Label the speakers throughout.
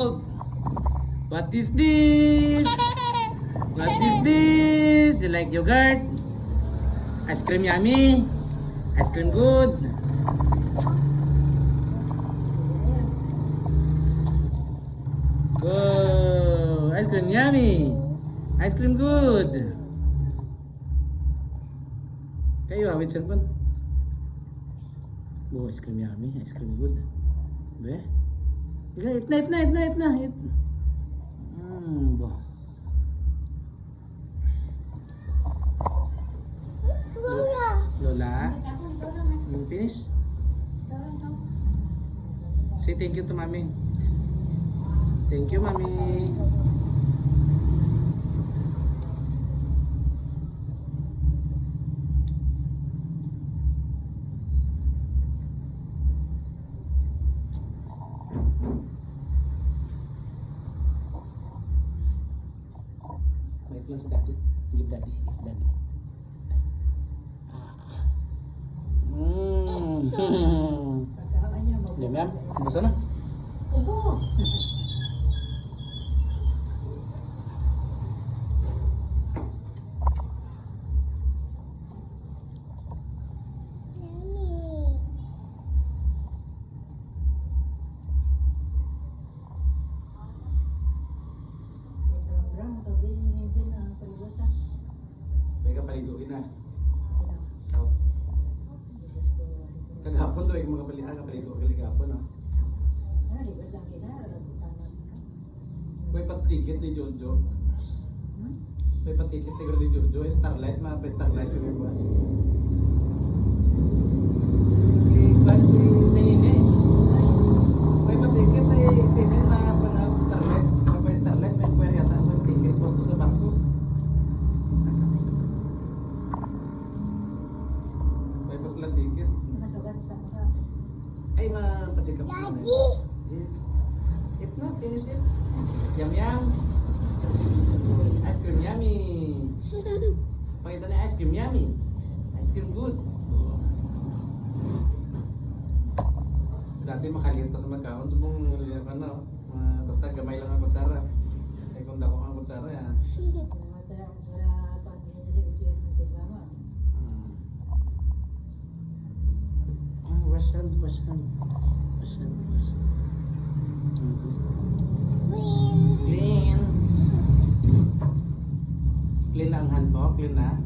Speaker 1: What is this? What is this? You like yogurt? Ice cream yummy? Ice cream good? Oh, ice cream yummy? Ice cream good? Kayo awit cellphone? Oh, ice cream yummy? Ice cream good? Be? Eat na. Boh. Lola? Finish? Say thank you to mommy. Thank you, mommy. Wait lang si daddy. Give daddy. Daddy. Diam yan. Basta na. May kapaliguin na. Kagapon to, yung mga kapaligo kagapon. May patikit ni Jojo. May patikit ni Jojo. Starlight, mga pa-starlight yung buwas. Iban si Nene. May patikit ay sinin na panahon starlight. Kapag starlight, may pwede yata sa ticket posto sa bangko. May pasla ticket. Ay, ma-check up siya na yun. Yes. Eat na, finish it. Yum yum. Ice cream yummy. Pakita na ice cream yummy. Ice cream good. Dati makaliit pa sa magkaon. Subong basta gamay lang ang kutsara. Ay kung dako ang kutsara yan. Wash hand. Clean ang hand mo, clean na.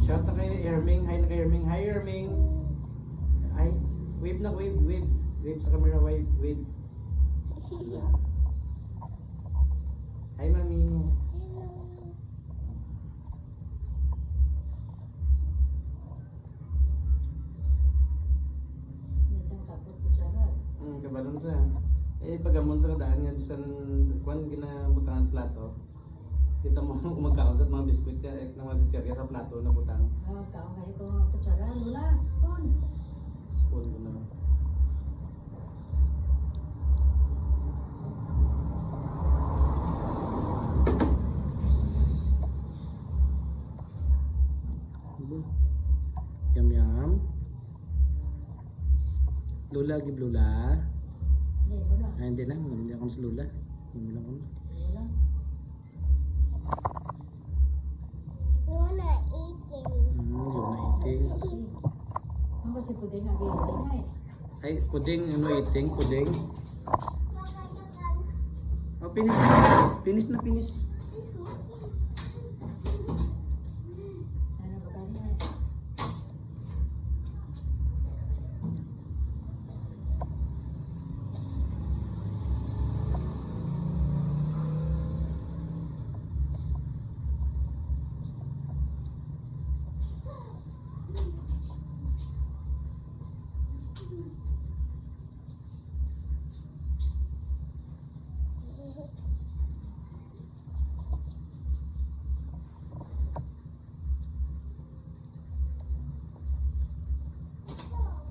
Speaker 1: Shout na kay Erming. Hi na kay Erming. Hi Erming. Ay, wave na, wave. Wave sa camera, wave. Yeah. Hi mami. Kabalon sa. Pagamon sa kadaan nga bisan kwan ginabutangan plato. Kita mo kung magkaon sa mga biskuit ka ng mga chicherya sa plato na butang.
Speaker 2: Kaon ka ito kutsara, lula, spoon.
Speaker 1: Spoon ko na. Yum. Lula, give Lula. Hindi na, hindi ako sa Lula. Hindi lang ako.
Speaker 2: Luna eating.
Speaker 1: Luna eating.
Speaker 2: Ano si puding nag-eating ay?
Speaker 1: Ay, puding, eating, puding. Oh, finish na.
Speaker 2: Ano ba ganyan?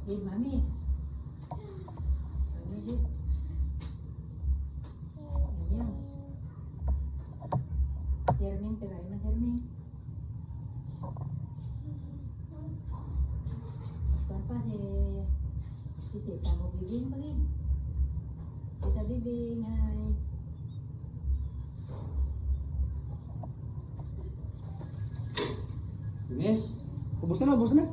Speaker 2: Give mami. Mami, give. Ayan. Serming, tirahin na serming. Pa si Tita mo bibing pagin. Tita bibing, hi.
Speaker 1: Finish? Ubus na, ubus na.